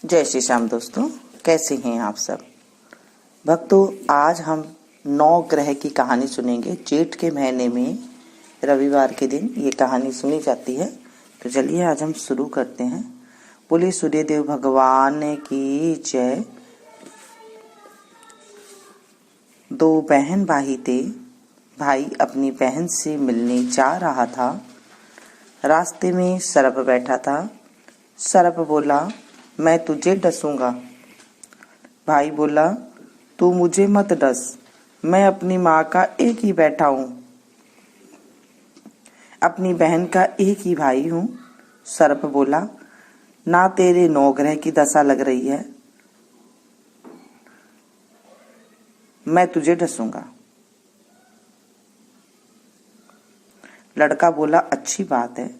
जय श्री श्याम दोस्तों, कैसे हैं आप सब भक्तों। आज हम 9 ग्रह की कहानी सुनेंगे। जेठ के महीने में रविवार के दिन ये कहानी सुनी जाती है। तो चलिए आज हम शुरू करते हैं। बोले सूर्यदेव भगवान की जय। 2 बहन भाई थे। भाई अपनी बहन से मिलने जा रहा था। रास्ते में सर्प बैठा था। सर्प बोला, मैं तुझे डसूंगा। भाई बोला, तू मुझे मत डस, मैं अपनी माँ का एक ही बेटा हूँ, अपनी बहन का एक ही भाई हूँ। सर्प बोला, ना तेरे 9 ग्रह की दशा लग रही है, मैं तुझे डसूंगा। लड़का बोला, अच्छी बात है,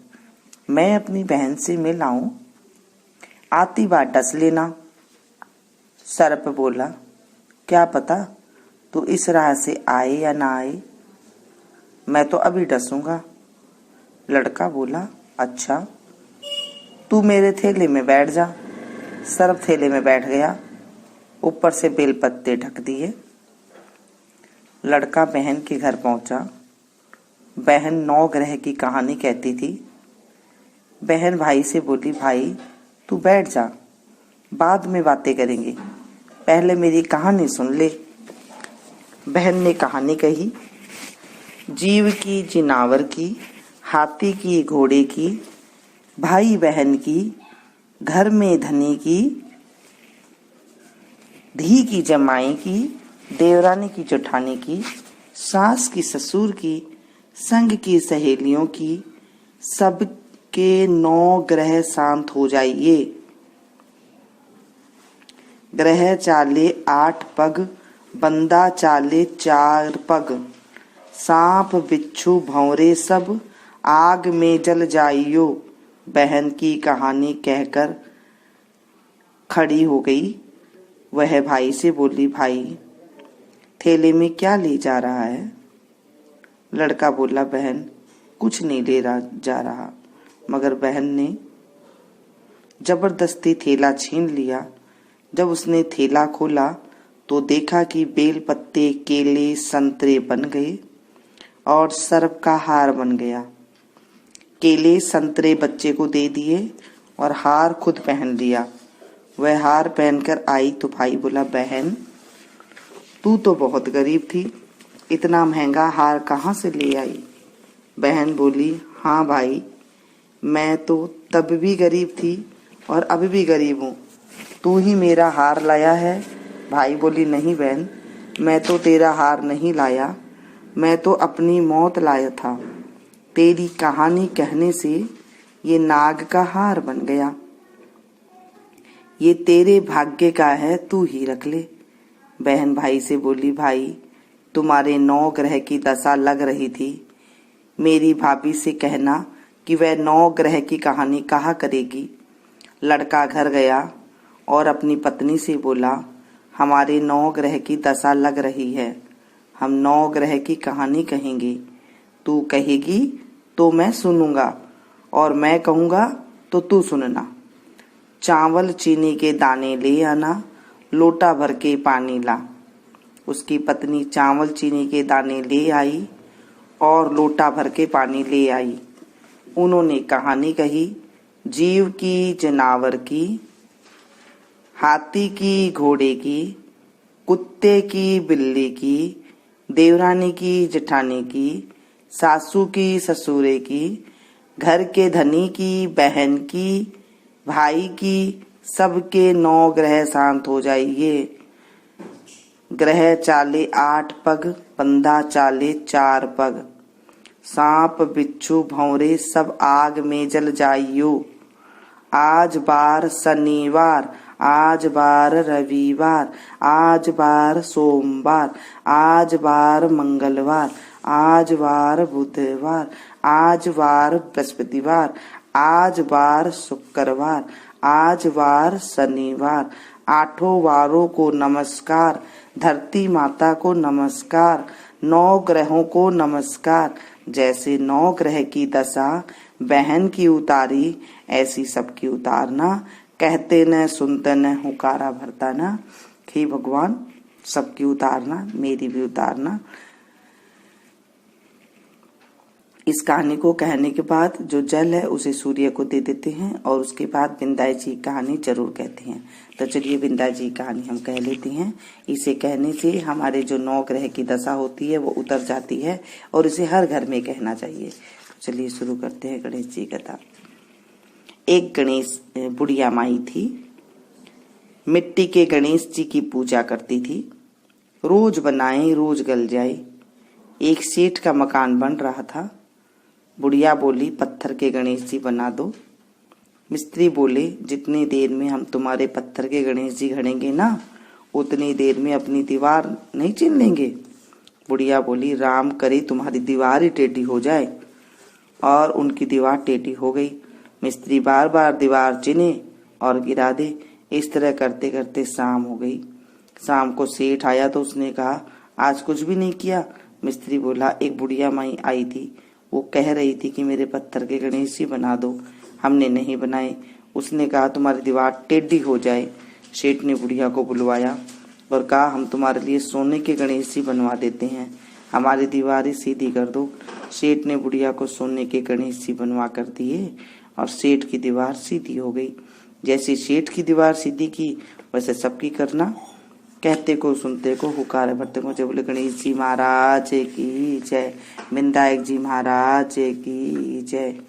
मैं अपनी बहन से मिल आऊं, आती बात डस लेना। सर्प बोला, क्या पता तू इस राह से आए या ना आए, मैं तो अभी डसूंगा। लड़का बोला, अच्छा तू मेरे थैले में बैठ जा। सर्प थैले में बैठ गया, ऊपर से बेलपत्ते ढक दिए। लड़का बहन के घर पहुंचा। बहन 9 ग्रह की कहानी कहती थी। बहन भाई से बोली, भाई तू बैठ जा, बाद में बातें करेंगे, पहले मेरी कहानी सुन ले। बहन ने कहानी कही। जीव की, जिनावर की, हाथी की, घोड़े की, भाई बहन की, घर में धनी की, धी की, जमाई की, देवरानी की, जेठानी की, सास की, ससुर की, संग की, सहेलियों की, सब के 9 ग्रह शांत हो जाइए। ग्रह चाले 8 पग, बंदा चाले 4 पग, सांप बिच्छू भंवरे सब आग में जल जाइयो। बहन की कहानी कहकर खड़ी हो गई। वह भाई से बोली, भाई थैले में क्या ले जा रहा है? लड़का बोला, बहन कुछ नहीं ले जा रहा। मगर बहन ने जबरदस्ती थैला छीन लिया। जब उसने थैला खोला तो देखा कि बेल पत्ते, केले, संतरे बन गए और सर्प का हार बन गया। केले संतरे बच्चे को दे दिए और हार खुद पहन लिया। वह हार पहनकर आई तो भाई बोला, बहन तू तो बहुत गरीब थी, इतना महंगा हार कहाँ से ले आई? बहन बोली, हाँ भाई, मैं तो तब भी गरीब थी और अब भी गरीब हूँ, तू ही मेरा हार लाया है। भाई बोली, नहीं बहन, मैं तो तेरा हार नहीं लाया, मैं तो अपनी मौत लाया था। तेरी कहानी कहने से ये नाग का हार बन गया, ये तेरे भाग्य का है, तू ही रख ले। बहन भाई से बोली, भाई तुम्हारे 9 ग्रह की दशा लग रही थी, मेरी भाभी से कहना कि वह 9 ग्रह की कहानी कहा करेगी। लड़का घर गया और अपनी पत्नी से बोला, हमारे 9 ग्रह की दशा लग रही है, हम 9 ग्रह की कहानी कहेंगे, तू कहेगी तो मैं सुनूंगा और मैं कहूँगा तो तू सुनना। चावल चीनी के दाने ले आना, लोटा भर के पानी ला। उसकी पत्नी चावल चीनी के दाने ले आई और लोटा भर के पानी ले आई। उन्होंने कहानी कही। जीव की, जनावर की, हाथी की, घोड़े की, कुत्ते की, बिल्ली की, देवरानी की, जेठानी की, सासू की, ससुरे की, घर के धनी की, बहन की, भाई की, सबके 9 ग्रह शांत हो जाइए। ग्रह चाले 8 पग, बंदा चाले 4 पग, सांप बिच्छू भंवरे सब आग में जल जाइयो। आज बार शनिवार, आज बार रविवार, आज बार सोमवार, आज बार मंगलवार, आज बार बुधवार, आज बार बृहस्पतिवार, आज बार शुक्रवार, आज बार शनिवार। 8 वारों को नमस्कार, धरती माता को नमस्कार, 9 ग्रहों को नमस्कार। जैसे 9 ग्रह की दशा बहन की उतारी, ऐसी सबकी उतारना। कहते न सुनते न हुकारा भरता न। हे भगवान सबकी उतारना, मेरी भी उतारना। इस कहानी को कहने के बाद जो जल है उसे सूर्य को दे देते हैं और उसके बाद बिंदाई जी कहानी जरूर कहते हैं। तो चलिए बिंदाई जी कहानी हम कह लेते हैं। इसे कहने से हमारे जो 9 ग्रह की दशा होती है वो उतर जाती है और इसे हर घर में कहना चाहिए। चलिए शुरू करते हैं गणेश जी कथा। एक गणेश बुढ़िया माई थी, मिट्टी के गणेश जी की पूजा करती थी। रोज बनाए रोज गल जाए। एक सेठ का मकान बन रहा था। बुढ़िया बोली पत्थर के गणेश जी बना दो। मिस्त्री बोले जितनी देर में हम तुम्हारे पत्थर के गणेश जी गढ़ेंगे ना उतनी देर में अपनी दीवार नहीं चिन लेंगे। बुढ़िया बोली राम करे तुम्हारी दीवार ही टेढ़ी हो जाए। और उनकी दीवार टेढ़ी हो गई। मिस्त्री बार बार दीवार चिने और गिरा दे। इस तरह करते करते शाम हो गई। शाम को सेठ आया तो उसने कहा आज कुछ भी नहीं किया। मिस्त्री बोला एक बुढ़िया माई आई थी, वो कह रही थी कि मेरे पत्थर के गणेश जी बना दो, हमने नहीं बनाए। उसने कहा तुम्हारी दीवार टेढ़ी हो जाए। सेठ ने बुढ़िया को बुलवाया और कहा हम तुम्हारे लिए सोने के गणेश जी बनवा देते हैं, हमारी दीवार सीधी कर दो। सेठ ने बुढ़िया को सोने के गणेश जी बनवा कर दिए और सेठ की दीवार सीधी हो गई। जैसे सेठ की दीवार सीधी की वैसे सबकी करना। कहते को सुनते को हुकार भरते को। बोले गणेश जी महाराज की जय, विनायक जी महाराज की जय।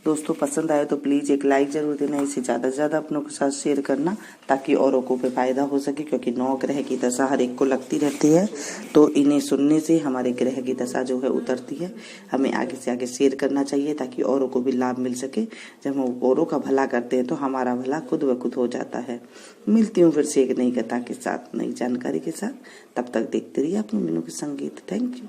दोस्तों पसंद आए तो प्लीज एक लाइक जरूर देना। इसे ज्यादा से ज्यादा अपनों के साथ शेयर करना ताकि औरों को भी फायदा हो सके, क्योंकि 9 ग्रह की दशा हर एक को लगती रहती है। तो इन्हें सुनने से हमारे ग्रह की दशा जो है उतरती है। हमें आगे से आगे शेयर करना चाहिए ताकि औरों को भी लाभ मिल सके। जब हम औरों का भला करते हैं तो हमारा भला खुद ब खुद हो जाता है। मिलती हूँ फिर से एक नई कथा के साथ, नई जानकारी के साथ। तब तक देखते रहिए अपने मीनू के संगीत। Thank you.